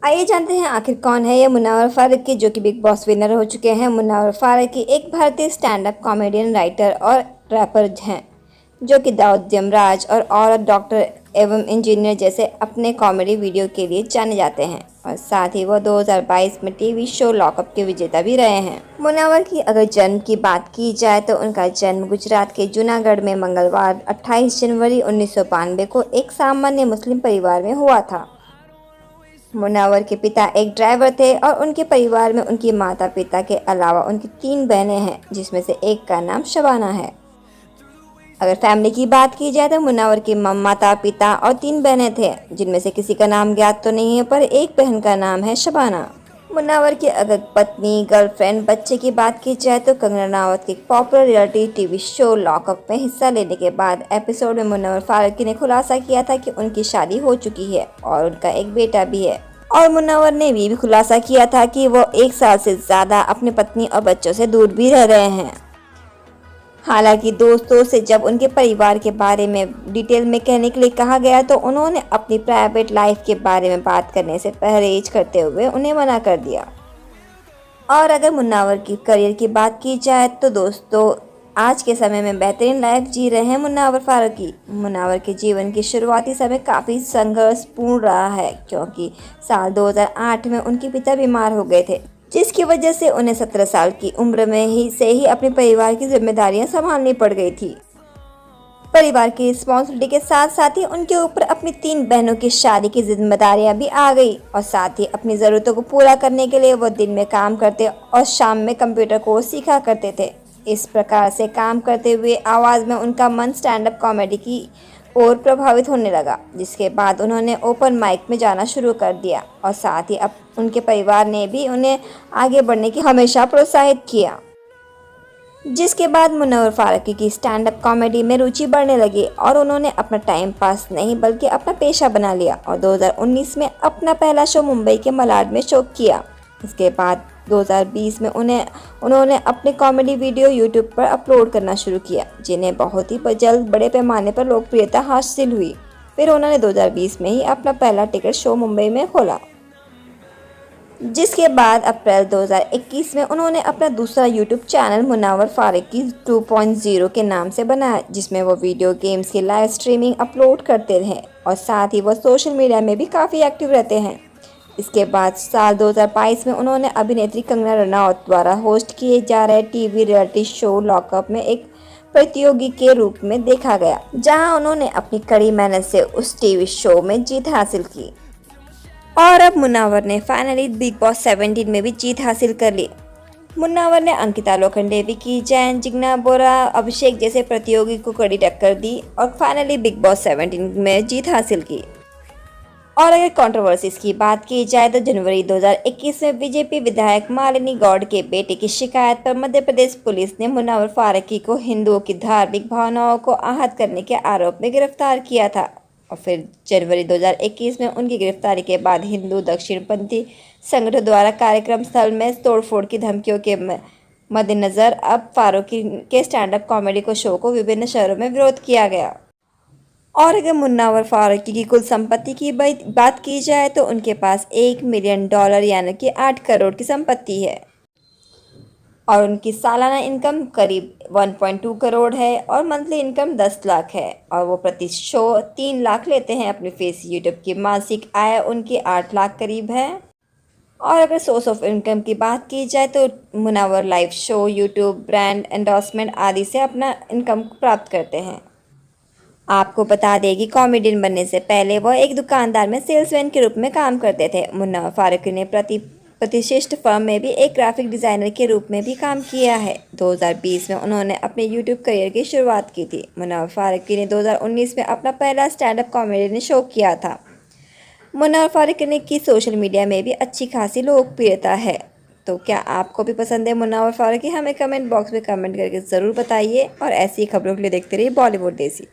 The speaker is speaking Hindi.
आइए जानते हैं आखिर कौन है ये मुनव्वर फारूकी, जो कि बिग बॉस विनर हो चुके हैं। मुनव्वर फारूकी एक भारतीय स्टैंड अप कॉमेडियन, राइटर और रैपर हैं, जो कि दाऊद यमराज और औरत डॉक्टर एवं इंजीनियर जैसे अपने कॉमेडी वीडियो के लिए जाने जाते हैं। और साथ ही वो 2022 में टीवी शो लॉकअप के विजेता भी रहे हैं। मुनव्वर की अगर जन्म की बात की जाए तो उनका जन्म गुजरात के जूनागढ़ में मंगलवार 28 जनवरी 1992 को एक सामान्य मुस्लिम परिवार में हुआ था। मुनव्वर के पिता एक ड्राइवर थे और उनके परिवार में उनकी माता पिता के अलावा उनकी 3 बहनें हैं, जिसमें से एक का नाम शबाना है। अगर फैमिली की बात की जाए तो मुनव्वर के माता पिता और 3 बहनें थे, जिनमें से किसी का नाम ज्ञात तो नहीं है, पर एक बहन का नाम है शबाना। मुनव्वर की अगर पत्नी, गर्लफ्रेंड, बच्चे की बात की जाए तो कंगना रनावत के popular reality TV show lockup में हिस्सा लेने के बाद एपिसोड में मुनव्वर फारूकी ने खुलासा किया था कि उनकी शादी हो चुकी है और उनका एक बेटा भी है। और मुनव्वर ने भी खुलासा किया था कि वो 1 साल से ज़्यादा अपनी पत्नी और बच्चों से दूर भी रह रहे हैं। हालांकि दोस्तों से जब उनके परिवार के बारे में डिटेल में कहने के लिए कहा गया तो उन्होंने अपनी प्राइवेट लाइफ के बारे में बात करने से परहेज करते हुए उन्हें मना कर दिया। और अगर मुनव्वर की करियर की बात की जाए तो दोस्तों आज के समय में बेहतरीन लाइफ जी रहे हैं मुनव्वर फारूकी। मुनव्वर के जीवन की शुरुआती समय काफ़ी संघर्षपूर्ण रहा है, क्योंकि साल 2008 में उनके पिता बीमार हो गए थे, जिसकी वजह से उन्हें 17 साल की उम्र में ही अपने परिवार की जिम्मेदारियां संभालनी पड़ गई थी। परिवार की रिस्पॉन्सिबिलिटी के साथ साथ ही उनके ऊपर अपनी 3 बहनों की शादी की जिम्मेदारियां भी आ गई और साथ ही अपनी ज़रूरतों को पूरा करने के लिए वो दिन में काम करते और शाम में कंप्यूटर कोर्स सीखा करते थे। इस प्रकार से काम करते हुए आवाज़ में उनका मन स्टैंड अप कॉमेडी की ओर प्रभावित होने लगा, जिसके बाद उन्होंने ओपन माइक में जाना शुरू कर दिया और साथ ही अब उनके परिवार ने भी उन्हें आगे बढ़ने की हमेशा प्रोत्साहित किया। जिसके बाद मुनव्वर फारूकी की स्टैंड अप कॉमेडी में रुचि बढ़ने लगी और उन्होंने अपना टाइम पास नहीं बल्कि अपना पेशा बना लिया और 2019 में अपना पहला शो मुंबई के मलाड में शो किया। इसके बाद 2020 में उन्होंने अपने कॉमेडी वीडियो यूट्यूब पर अपलोड करना शुरू किया, जिन्हें बहुत ही जल्द बड़े पैमाने पर लोकप्रियता हासिल हुई। फिर उन्होंने 2020 में ही अपना पहला टिकट शो मुंबई में खोला, जिसके बाद अप्रैल 2021 में उन्होंने अपना दूसरा यूट्यूब चैनल मुनव्वर फारूकी 2.0 के नाम से बनाया, जिसमें वो वीडियो गेम्स की लाइव स्ट्रीमिंग अपलोड करते हैं और साथ ही वो सोशल मीडिया में भी काफ़ी एक्टिव रहते हैं। इसके बाद साल 2022 में उन्होंने अभिनेत्री कंगना रनावत द्वारा होस्ट किए जा रहे टीवी रियलिटी शो लॉकअप में एक प्रतियोगी के रूप में देखा गया, जहां उन्होंने अपनी कड़ी मेहनत से उस टीवी शो में जीत हासिल की। और अब मुनव्वर ने फाइनली बिग बॉस 17 में भी जीत हासिल कर ली। मुनव्वर ने अंकिता लोखंडे, विकी जैन, जिग्ना बोरा, अभिषेक जैसे प्रतियोगी को कड़ी टक्कर दी और फाइनली बिग बॉस 17 में जीत हासिल की। और अगर कंट्रोवर्सीज की बात की जाए तो जनवरी 2021 में बीजेपी विधायक मालिनी गौड़ के बेटे की शिकायत पर मध्य प्रदेश पुलिस ने मुनव्वर फारूकी को हिंदुओं की धार्मिक भावनाओं को आहत करने के आरोप में गिरफ्तार किया था। और फिर जनवरी 2021 में उनकी गिरफ्तारी के बाद हिंदू दक्षिणपंथी संगठन द्वारा कार्यक्रम स्थल में तोड़फोड़ की धमकियों के मद्देनज़र अब फारूकी के स्टैंड अप कॉमेडी को शो को विभिन्न शहरों में विरोध किया गया। और अगर मुनव्वर फारूकी की कुल संपत्ति की बात की जाए तो उनके पास $1 मिलियन यानी कि 8 करोड़ की संपत्ति है और उनकी सालाना इनकम करीब 1.2 करोड़ है और मंथली इनकम 10 लाख है और वो प्रति शो 3 लाख लेते हैं अपने फेस। यूट्यूब की मासिक आय उनकी 8 लाख करीब है। और अगर सोर्स ऑफ इनकम की बात की जाए तो Munawar live show, YouTube, brand endorsement आदि से अपना इनकम प्राप्त करते हैं। आपको बता दें कि कॉमेडियन बनने से पहले वह एक दुकानदार में सेल्समैन के रूप में काम करते थे। मुनव्वर फारूकी ने प्रतिष्ठित फर्म में भी एक ग्राफिक डिज़ाइनर के रूप में भी काम किया है। 2020 में उन्होंने अपने यूट्यूब करियर की शुरुआत की थी। मुनव्वर फारूकी ने 2019 में अपना पहला स्टैंड अप कॉमेडी शो किया था। मुनव्वर फारूकी ने की सोशल मीडिया में भी अच्छी खासी लोकप्रियता है। तो क्या आपको भी पसंद है मुनव्वर फारूकी? हमें कमेंट बॉक्स में कमेंट करके ज़रूर बताइए और ऐसी खबरों के लिए देखते रहिए बॉलीवुड देसी।